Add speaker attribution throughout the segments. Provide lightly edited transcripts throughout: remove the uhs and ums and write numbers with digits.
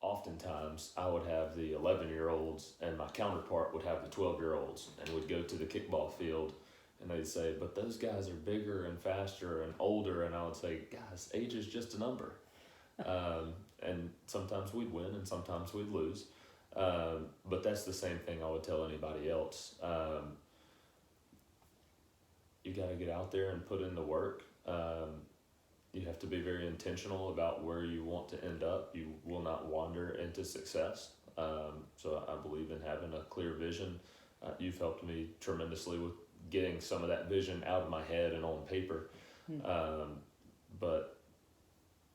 Speaker 1: oftentimes I would have the 11-year-olds and my counterpart would have the 12-year-olds, and we'd go to the kickball field and they'd say, but those guys are bigger and faster and older. And I would say, guys, age is just a number. And sometimes we'd win and sometimes we'd lose. But that's the same thing I would tell anybody else. You got to get out there and put in the work. You have to be very intentional about where you want to end up. You will not wander into success. So I believe in having a clear vision. You've helped me tremendously with getting some of that vision out of my head and on paper. But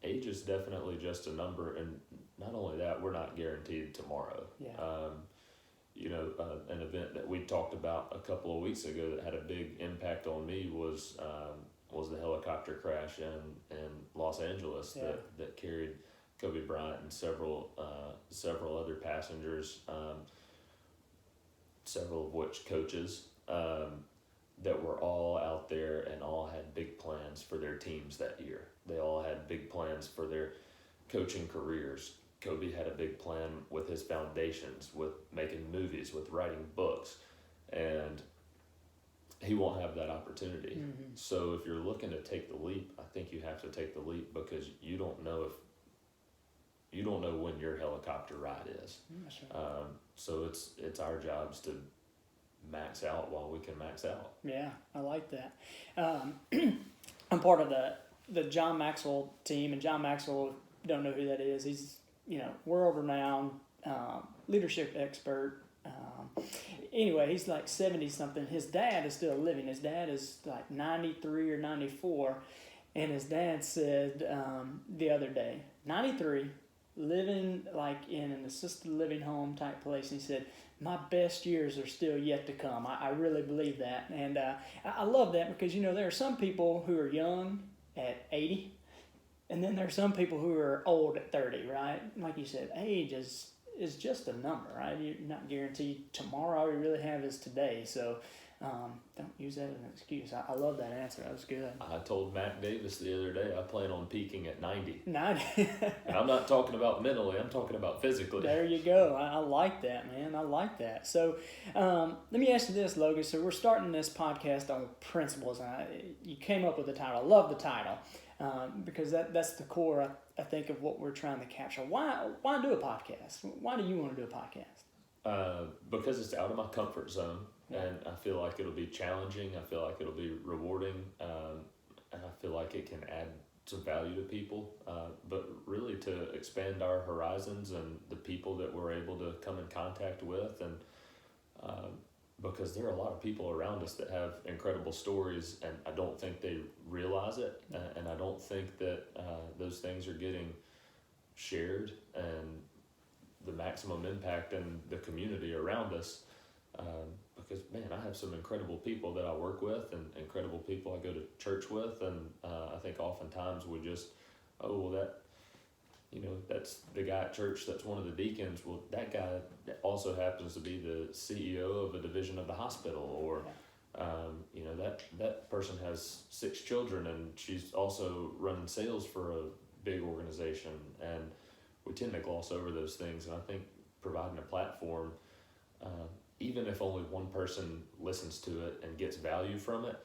Speaker 1: age is definitely just a number, and not only that, we're not guaranteed tomorrow. An event that we talked about a couple of weeks ago that had a big impact on me was the helicopter crash in Los Angeles that carried Kobe Bryant and several other passengers, several of which coaches, that were all out there and all had big plans for their teams that year. They all had big plans for their coaching careers. Kobe had a big plan with his foundations, with making movies, with writing books, and he won't have that opportunity. So if you're looking to take the leap, I think you have to take the leap, because you don't know when your helicopter ride is.
Speaker 2: Sure.
Speaker 1: So it's our jobs to max out while we can max out.
Speaker 2: Yeah, I like that. I'm part of the John Maxwell team, and John Maxwell, don't know who that is. He's world renowned leadership expert. Anyway, he's like 70 something. His dad is still living. His dad is like 93 or 94, and his dad said the other day, 93, living like in an assisted living home type place. And he said, my best years are still yet to come. I really believe that. And I love that, because, there are some people who are young at 80, and then there are some people who are old at 30, right? Like you said, age is just a number, right? You're not guaranteed tomorrow. All you really have is today. So don't use that as an excuse. I love that answer. That was good.
Speaker 1: I told Mac Davis the other day I plan on peaking at 90.
Speaker 2: 90.
Speaker 1: And I'm not talking about mentally, I'm talking about physically.
Speaker 2: There you go. I like that, man. I like that. So let me ask you this, Logan. So we're starting this podcast on principles. You came up with the title. I love the title, because that's the core, I think, of what we're trying to capture. Why do a podcast? Why do you want to do a podcast?
Speaker 1: Because it's out of my comfort zone. And I feel like it'll be challenging. I feel like it'll be rewarding. And I feel like it can add some value to people. But really to expand our horizons and the people that we're able to come in contact with. And because there are a lot of people around us that have incredible stories, and I don't think they realize it. And I don't think that those things are getting shared and the maximum impact in the community around us. Because, man, I have some incredible people that I work with and incredible people I go to church with. And I think oftentimes we just, that's the guy at church that's one of the deacons. Well, that guy also happens to be the CEO of a division of the hospital. Or, that person has 6 children and she's also running sales for a big organization. And we tend to gloss over those things. And I think providing a platform, even if only one person listens to it and gets value from it,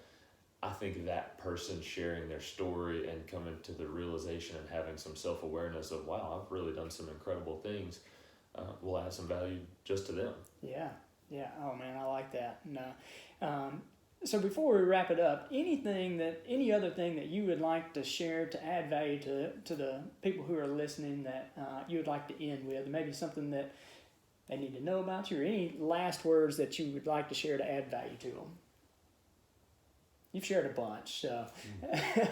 Speaker 1: I think that person sharing their story and coming to the realization and having some self-awareness of, wow, I've really done some incredible things, will add some value just to them. Yeah.
Speaker 2: Oh, man, I like that. No. So before we wrap it up, any other thing that you would like to share to add value to the people who are listening that you would like to end with? Maybe something that they need to know about you, or any last words that you would like to share to add value to them? You've shared a bunch, so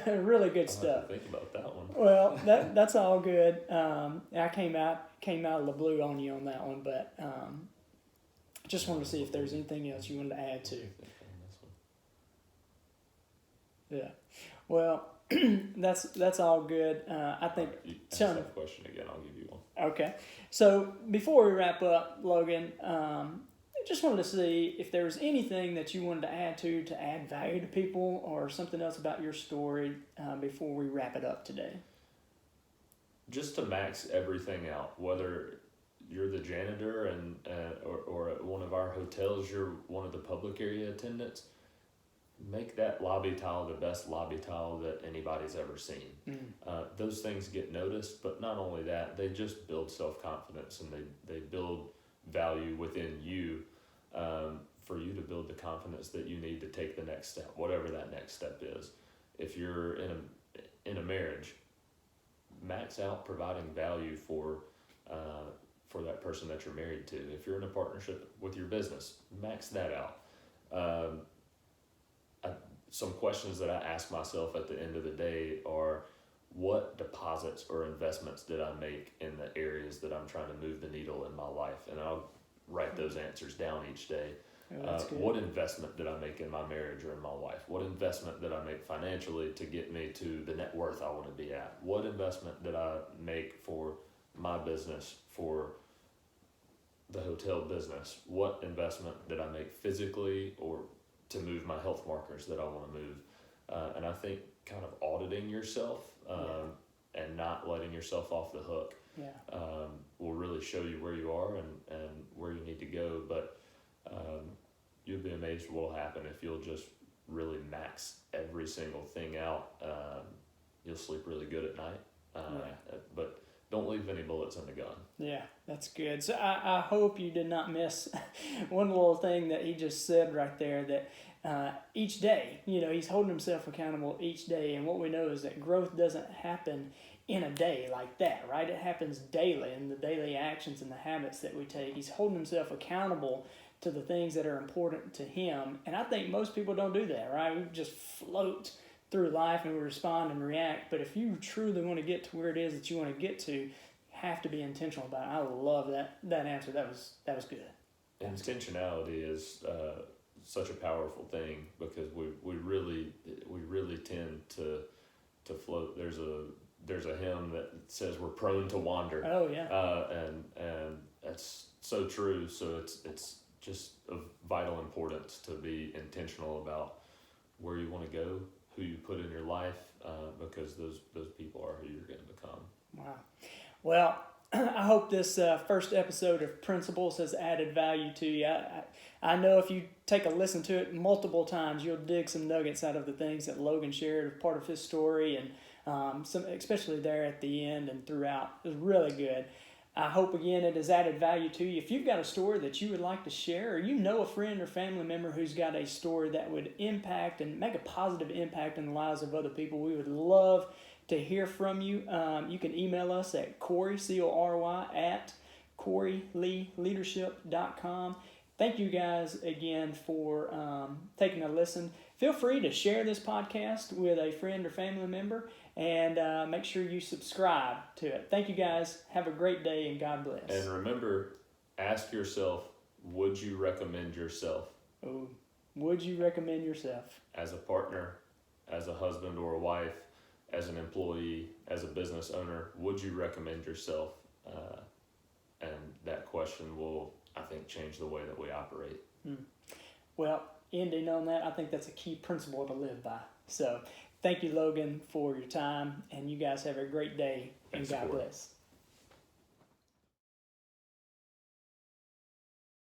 Speaker 2: really good stuff.
Speaker 1: Have to think about that one.
Speaker 2: Well, that's all good. I came out of the blue on you on that one, but just wanted to see if there's anything else you wanted to add to. Yeah. Well, that's all good. I think.
Speaker 1: Ask that question again. I'll give you one.
Speaker 2: Okay. So before we wrap up, Logan, I just wanted to see if there was anything that you wanted to add value to people, or something else about your story before we wrap it up today.
Speaker 1: just to max everything out, whether you're the janitor or at one of our hotels, you're one of the public area attendants, make that lobby tile the best lobby tile that anybody's ever seen. Those things get noticed, but not only that, they just build self-confidence, and they build value within you, for you to build the confidence that you need to take the next step, whatever that next step is. If you're in a marriage, max out providing value for that person that you're married to. If you're in a partnership with your business, max that out. Some questions that I ask myself at the end of the day are, what deposits or investments did I make in the areas that I'm trying to move the needle in my life? And I'll write those answers down each day. What investment did I make in my marriage or in my life? What investment did I make financially to get me to the net worth I want to be at? What investment did I make for my business, for the hotel business? What investment did I make physically or to move my health markers that I want to move? And I think kind of auditing yourself and not letting yourself off the hook will really show you where you are and where you need to go. But you'll be amazed what will happen if you'll just really max every single thing out. You'll sleep really good at night, but don't leave any bullets in the gun. Yeah, that's good. So I hope you did not miss one little thing that he just said right there, that each day, he's holding himself accountable each day. And what we know is that growth doesn't happen in a day like that, right? It happens daily in the daily actions and the habits that we take. He's holding himself accountable to the things that are important to him. And I think most people don't do that, right? We just float through life and we respond and react. But if you truly want to get to where it is that you want to get to, you have to be intentional about it. I love that answer. That was good. Intentionality is such a powerful thing, because we really tend to float. There's a hymn that says we're prone to wander. Oh yeah. And that's so true. So it's just of vital importance to be intentional about where you want to go, who you put in your life, because those people are who you're going to become. Wow. Well, I hope this first episode of Principles has added value to you. I know if you take a listen to it multiple times, you'll dig some nuggets out of the things that Logan shared as part of his story, and some, especially there at the end and throughout. It was really good. I hope, again, it has added value to you. If you've got a story that you would like to share, or a friend or family member who's got a story that would impact and make a positive impact in the lives of other people, we would love to hear from you. You can email us at Cory, C-O-R-Y, at CoryLeeLeadership.com. Thank you guys again for taking a listen. Feel free to share this podcast with a friend or family member, and make sure you subscribe to it. Thank you guys. Have a great day, and God bless. And remember, ask yourself, would you recommend yourself? Oh, would you recommend yourself? As a partner, as a husband or a wife, as an employee, as a business owner, would you recommend yourself? And that question will, I think, change the way that we operate. Well, ending on that, I think that's a key principle to live by. So thank you, Logan, for your time, and you guys have a great day. Thanks, and God bless.